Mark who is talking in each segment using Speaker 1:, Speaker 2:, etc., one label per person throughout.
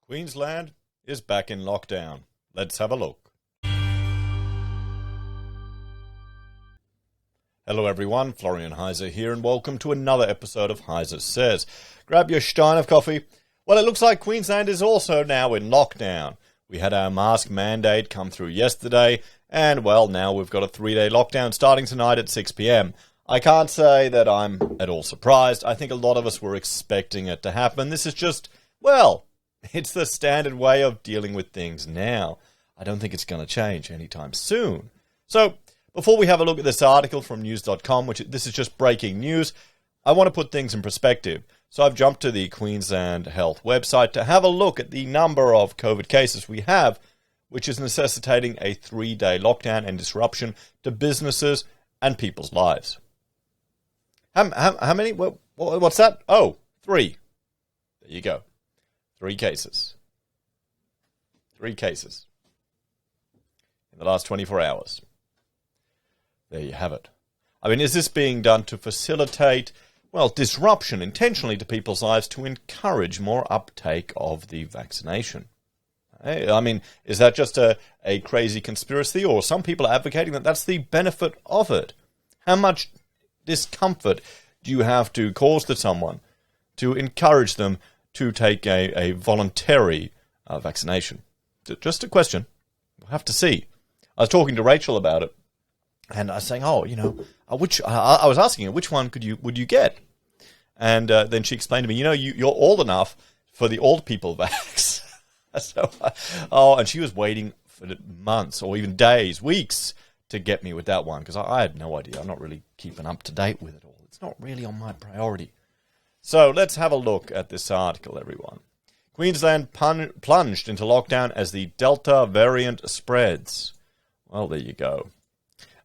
Speaker 1: Queensland is back in lockdown. Let's have a look. Hello everyone, Florian.Heise here, and welcome to another episode of HeiseSays. Grab your stein of coffee. Well, it looks like Queensland is also now in lockdown. We had our mask mandate come through yesterday, and well, now we've got a 3-day lockdown starting tonight at 6 p.m. I can't say that I'm at all surprised. I think a lot of us were expecting it to happen. This is just, well, it's the standard way of dealing with things now. I don't think it's going to change anytime soon. So, before we have a look at this article from news.com, which this is just breaking news, I want to put things in perspective. So I've jumped to the Queensland Health website to have a look at the number of COVID cases we have, which is necessitating a 3-day lockdown and disruption to businesses and people's lives. How many? What's that? Oh, 3. There you go. 3 cases. 3 cases. In the last 24 hours. There you have it. I mean, is this being done to facilitate, well, disruption intentionally to people's lives to encourage more uptake of the vaccination? I mean, is that just a crazy conspiracy, or some people are advocating that that's the benefit of it? How much discomfort do you have to cause to someone to encourage them to take a voluntary vaccination? Just a question. We'll have to see. I was talking to Rachel about it, and I was saying, I was asking her, which one would you get? And then she explained to me, you're old enough for the old people vax. So, and she was waiting for months or even days, weeks to get me with that one, because I had no idea. I'm not really keeping up to date with it all. It's not really on my priority. So let's have a look at this article, everyone. Queensland plunged into lockdown as the Delta variant spreads. Well, there you go.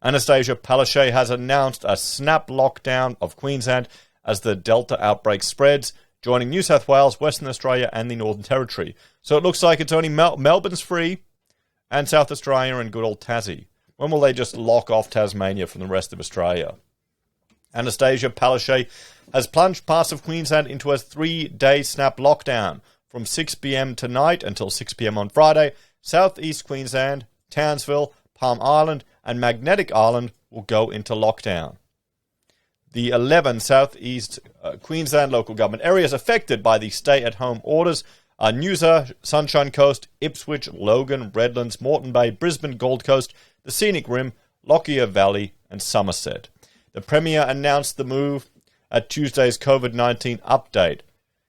Speaker 1: Anastasia Palaszczuk has announced a snap lockdown of Queensland as the Delta outbreak spreads, joining New South Wales, Western Australia and the Northern Territory. So it looks like it's only Melbourne's free and South Australia and good old Tassie. When will they just lock off Tasmania from the rest of Australia? Anastasia Palaszczuk has plunged parts of Queensland into a 3-day snap lockdown. From 6 p.m. tonight until 6 p.m. on Friday, South East Queensland, Townsville, Palm Island and Magnetic Island will go into lockdown. The 11 southeast Queensland local government areas affected by the stay-at-home orders are Noosa, Sunshine Coast, Ipswich, Logan, Redlands, Moreton Bay, Brisbane, Gold Coast, the Scenic Rim, Lockyer Valley and Somerset. The Premier announced the move at Tuesday's COVID-19 update,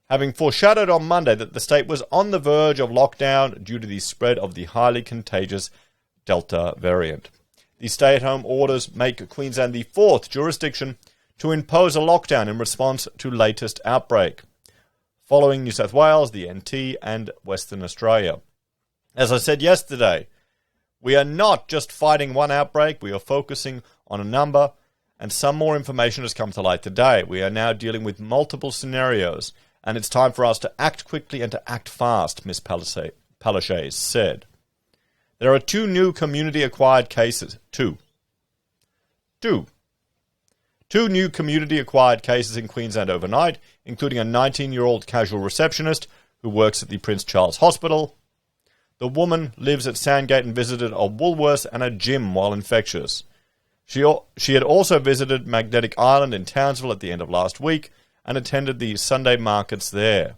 Speaker 1: having foreshadowed on Monday that the state was on the verge of lockdown due to the spread of the highly contagious Delta variant. The stay-at-home orders make Queensland the 4th jurisdiction to impose a lockdown in response to latest outbreak, following New South Wales, the NT, and Western Australia. As I said yesterday, we are not just fighting one outbreak, we are focusing on a number, and some more information has come to light today. We are now dealing with multiple scenarios, and it's time for us to act quickly and to act fast, Ms. Palaszczuk said. There are 2 new community-acquired cases. Two new community-acquired cases in Queensland overnight, including a 19-year-old casual receptionist who works at the Prince Charles Hospital. The woman lives at Sandgate and visited a Woolworths and a gym while infectious. She had also visited Magnetic Island in Townsville at the end of last week and attended the Sunday markets there.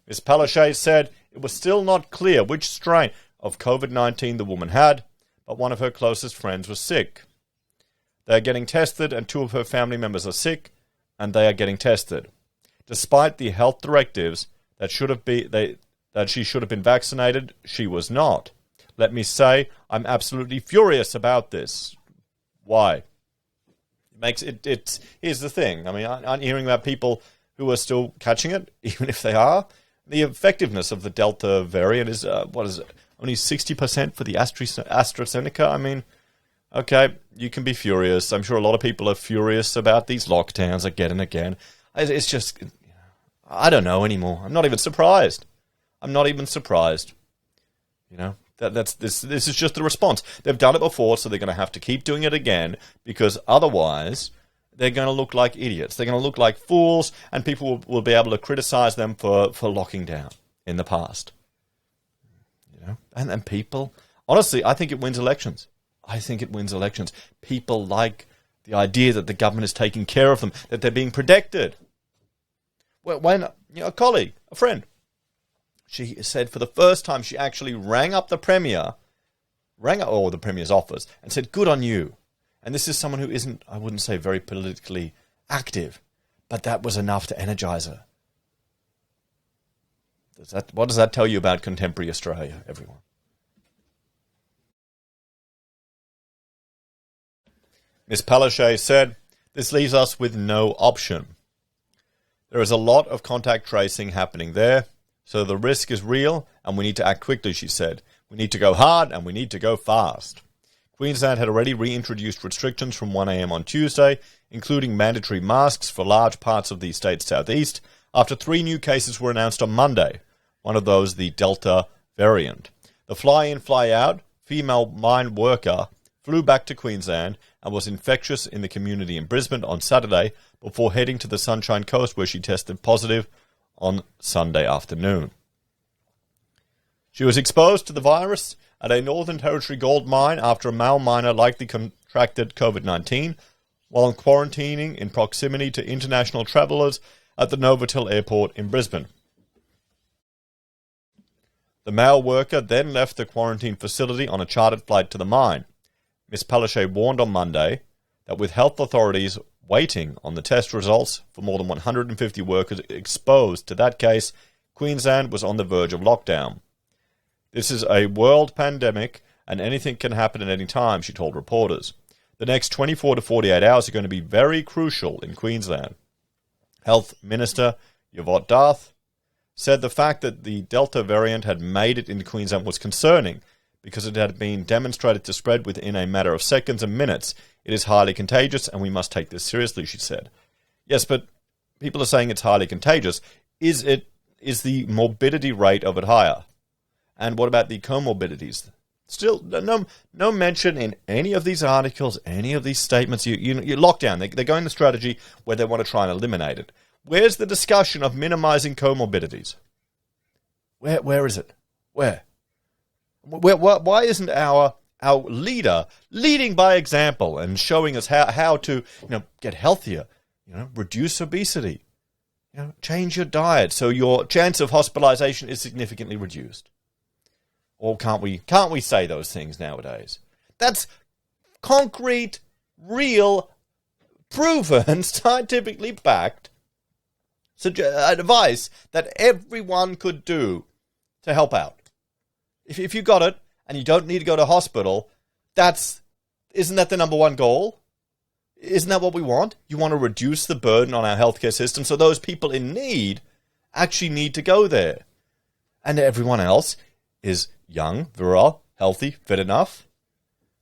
Speaker 1: Ms. Palaszczuk said it was still not clear which strain of COVID-19 the woman had, but one of her closest friends was sick. They are getting tested, and 2 of her family members are sick, and they are getting tested. Despite the health directives that she should have been vaccinated, she was not. Let me say, I'm absolutely furious about this. Why? Here's the thing. I mean, aren't you hearing about people who are still catching it, even if they are? The effectiveness of the Delta variant is, only 60% for the AstraZeneca? I mean, okay, you can be furious. I'm sure a lot of people are furious about these lockdowns again and again. It's just, I don't know anymore. I'm not even surprised. This is just the response. They've done it before, so they're going to have to keep doing it again, because otherwise they're going to look like idiots. They're going to look like fools, and people will be able to criticize them for locking down in the past. And people, honestly, I think it wins elections. People like the idea that the government is taking care of them, that they're being protected. When a colleague, a friend, she said for the first time she actually rang up the Premier, the Premier's office, and said, "Good on you." And this is someone who isn't, I wouldn't say, very politically active, but that was enough to energise her. What does that tell you about contemporary Australia, everyone? Ms. Palaszczuk said, "This leaves us with no option. There is a lot of contact tracing happening there, so the risk is real and we need to act quickly," she said. "We need to go hard and we need to go fast." Queensland had already reintroduced restrictions from 1 a.m. on Tuesday, including mandatory masks for large parts of the state's southeast, after 3 new cases were announced on Monday, one of those the Delta variant. The fly-in, fly-out female mine worker flew back to Queensland and was infectious in the community in Brisbane on Saturday before heading to the Sunshine Coast, where she tested positive on Sunday afternoon. She was exposed to the virus at a Northern Territory gold mine after a male miner likely contracted COVID-19 while quarantining in proximity to international travellers at the Novotel Airport in Brisbane. The male worker then left the quarantine facility on a chartered flight to the mine. Ms. Palaszczuk warned on Monday that with health authorities waiting on the test results for more than 150 workers exposed to that case, Queensland was on the verge of lockdown. "This is a world pandemic and anything can happen at any time," she told reporters. "The next 24 to 48 hours are going to be very crucial in Queensland." Health Minister Yvette Darth said the fact that the Delta variant had made it into Queensland was concerning because it had been demonstrated to spread within a matter of seconds and minutes. "It is highly contagious and we must take this seriously," she said. Yes, but people are saying it's highly contagious. Is the morbidity rate of it higher? And what about the comorbidities? Still, no mention in any of these articles, any of these statements. You lockdown. They're going the strategy where they want to try and eliminate it. Where's the discussion of minimizing comorbidities? Where is it? Where? Why isn't our leader leading by example and showing us how to get healthier, reduce obesity, change your diet so your chance of hospitalization is significantly reduced? Or can't we say those things nowadays? That's concrete, real, proven, scientifically backed advice that everyone could do to help out. If you got it and you don't need to go to hospital, isn't that the number one goal? Isn't that what we want? You want to reduce the burden on our healthcare system so those people in need actually need to go there. And everyone else is young, virile, healthy, fit enough.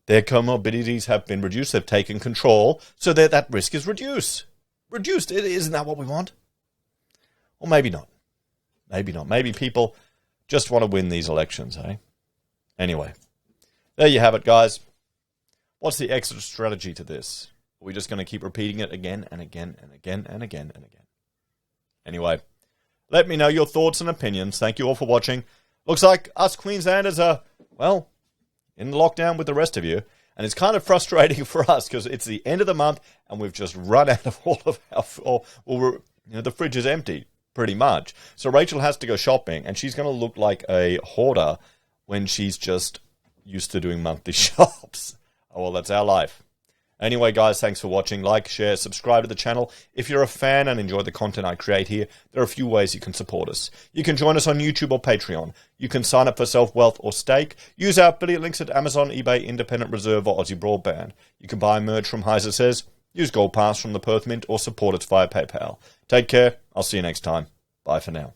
Speaker 1: Their comorbidities have been reduced. They've taken control so that risk is reduced. Isn't that what we want? Or maybe not. Maybe not. Maybe people just want to win these elections, eh? Anyway, there you have it, guys. What's the exit strategy to this? Are we just going to keep repeating it again and again and again and again and again? Anyway, let me know your thoughts and opinions. Thank you all for watching. Looks like us Queenslanders are, in lockdown with the rest of you. And it's kind of frustrating for us because it's the end of the month and we've just run out of all of our... the fridge is empty, pretty much. So Rachel has to go shopping and she's going to look like a hoarder when she's just used to doing monthly shops. Oh, well, that's our life. Anyway, guys, thanks for watching. Like, share, subscribe to the channel. If you're a fan and enjoy the content I create here, there are a few ways you can support us. You can join us on YouTube or Patreon. You can sign up for SelfWealth or Stake. Use our affiliate links at Amazon, eBay, Independent Reserve, or AussieBroadband. You can buy merch from HeiseSays, use Gold Pass from the Perth Mint, or support us via PayPal. Take care. I'll see you next time. Bye for now.